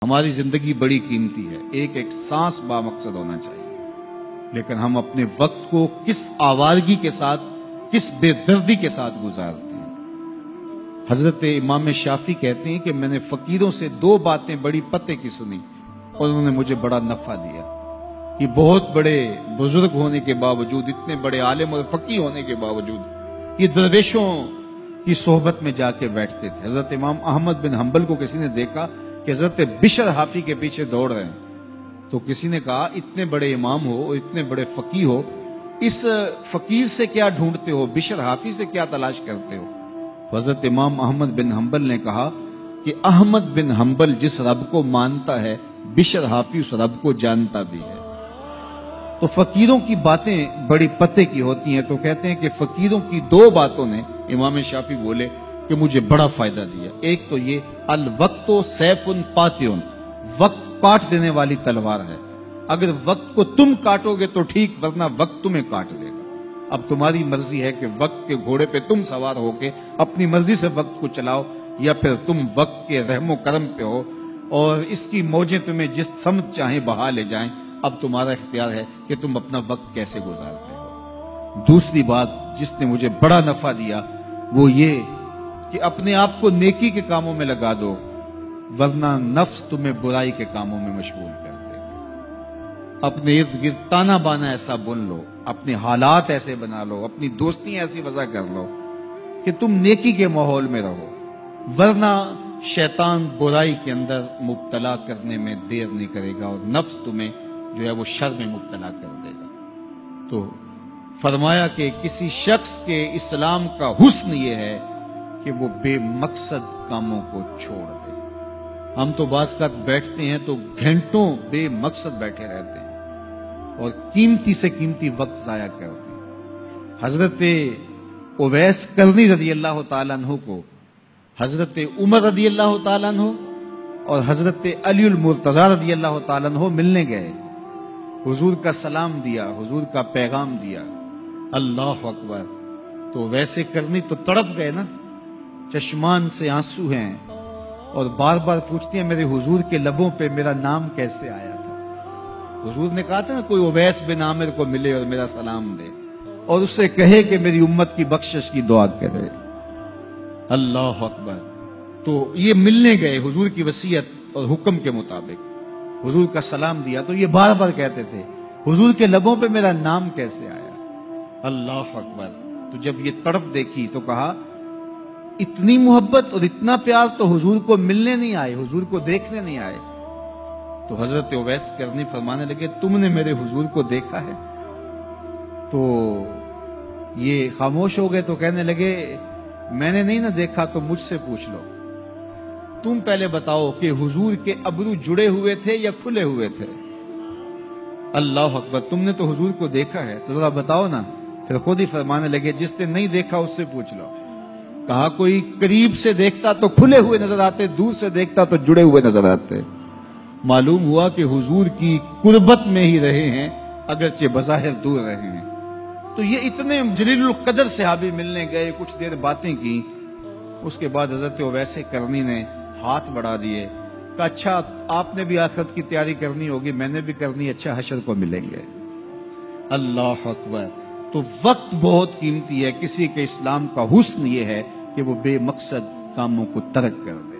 ہماری زندگی بڑی قیمتی ہے، ایک ایک سانس بامقصد ہونا چاہیے، لیکن ہم اپنے وقت کو کس آوارگی کے ساتھ، کس بے دردی کے ساتھ گزارتے ہیں۔ حضرت امام شافعی کہتے ہیں کہ میں نے فقیروں سے 2 باتیں بڑی پتے کی سنی اور انہوں نے مجھے بڑا نفع دیا۔ کہ بہت بڑے بزرگ ہونے کے باوجود، اتنے بڑے عالم اور فقیہ ہونے کے باوجود، یہ درویشوں کی صحبت میں جا کے بیٹھتے تھے۔ حضرت امام احمد بن حنبل کو کسی نے دیکھا کہ حضرت بشر حافی کے پیچھے دوڑ رہے ہیں، تو کسی نے کہا اتنے بڑے امام ہو اور اتنے بڑے فقیہ ہو، اس فقیر سے کیا ڈھونڈتے ہو، بشر حافی سے کیا تلاش کرتے ہو؟ حضرت امام احمد بن حنبل نے کہا کہ احمد بن حنبل جس رب کو مانتا ہے، بشر حافی اس رب کو جانتا بھی ہے۔ تو فقیروں کی باتیں بڑی پتے کی ہوتی ہیں، تو کہتے ہیں کہ فقیروں کی 2 باتوں نے، امام شافعی بولے، کہ مجھے بڑا فائدہ دیا۔ ایک تو یہ الوقت سیف قاطع، وقت کاٹ دینے والی تلوار ہے، اگر وقت کو تم کاٹو گے تو ٹھیک، ورنہ وقت تمہیں کاٹ لے گا۔ اب تمہاری مرضی ہے کہ وقت کے گھوڑے پہ تم سوار ہو کے اپنی مرضی سے وقت کو چلاؤ، یا پھر تم وقت کے رحم و کرم پہ ہو اور اس کی موجیں تمہیں جس سمت چاہیں بہا لے جائیں۔ اب تمہارا اختیار ہے کہ تم اپنا وقت کیسے گزارتے ہو۔ دوسری بات جس نے مجھے بڑا نفع دیا وہ یہ کہ اپنے آپ کو نیکی کے کاموں میں لگا دو، ورنہ نفس تمہیں برائی کے کاموں میں مشغول کر دے گا۔ اپنے ارد گرد تانا بانا ایسا بن لو، اپنے حالات ایسے بنا لو، اپنی دوستیاں ایسی وضع کر لو کہ تم نیکی کے ماحول میں رہو، ورنہ شیطان برائی کے اندر مبتلا کرنے میں دیر نہیں کرے گا اور نفس تمہیں جو ہے وہ شر میں مبتلا کر دے گا۔ تو فرمایا کہ کسی شخص کے اسلام کا حسن یہ ہے کہ وہ بے مقصد کاموں کو چھوڑ دے۔ ہم تو بعض وقت بیٹھتے ہیں تو گھنٹوں بے مقصد بیٹھے رہتے ہیں اور قیمتی سے قیمتی وقت ضائع کرتے ہیں۔ حضرت اویس کرنی رضی اللہ تعالیٰ عنہ کو حضرت عمر رضی اللہ تعالیٰ عنہ اور حضرت علی المرتضی رضی اللہ تعالیٰ عنہ ملنے گئے، حضور کا سلام دیا، حضور کا پیغام دیا، اللہ اکبر۔ تو ویسے کرنی تو تڑپ گئے نا، چشمان سے آنسو ہیں اور بار بار پوچھتی ہیں میرے حضور کے لبوں پہ میرا نام کیسے آیا تھا۔ حضور نے کہا تھا نا کوئی اویس بن عامر کو ملے اور میرا سلام دے اور اس سے کہے کہ میری امت کی بخشش کی دعا کرے، اللہ اکبر۔ تو یہ ملنے گئے حضور کی وصیت اور حکم کے مطابق، حضور کا سلام دیا، تو یہ بار بار کہتے تھے حضور کے لبوں پہ میرا نام کیسے آیا، اللہ اکبر۔ تو جب یہ تڑپ دیکھی تو کہا اتنی محبت اور اتنا پیار تو حضور کو ملنے نہیں آئے، حضور کو دیکھنے نہیں آئے۔ تو حضرت اویس کرنی فرمانے لگے تم نے میرے حضور کو دیکھا ہے؟ تو یہ خاموش ہو گئے، تو کہنے لگے میں نے نہیں نہ دیکھا تو مجھ سے پوچھ لو، تم پہلے بتاؤ کہ حضور کے ابرو جڑے ہوئے تھے یا کھلے ہوئے تھے؟ اللہ اکبر، تم نے تو حضور کو دیکھا ہے تو ذرا بتاؤ نا۔ پھر خود ہی فرمانے لگے جس نے نہیں دیکھا اس سے پوچھ لو۔ کہا کوئی قریب سے دیکھتا تو کھلے ہوئے نظر آتے، دور سے دیکھتا تو جڑے ہوئے نظر آتے۔ معلوم ہوا کہ حضور کی قربت میں ہی رہے ہیں اگرچہ بظاہر دور رہے ہیں۔ تو یہ اتنے جلیل القدر صحابی ملنے گئے، کچھ دیر باتیں کی، اس کے بعد حضرت اویس کرنی نے ہاتھ بڑھا دیے، کہا اچھا آپ نے بھی آخرت کی تیاری کرنی ہوگی، میں نے بھی کرنی، اچھا حشر کو ملیں گے۔ اللہ اکبر۔ تو وقت بہت قیمتی ہے، کسی کے اسلام کا حسن یہ ہے کہ وہ بے مقصد کاموں کو ترک کر دے۔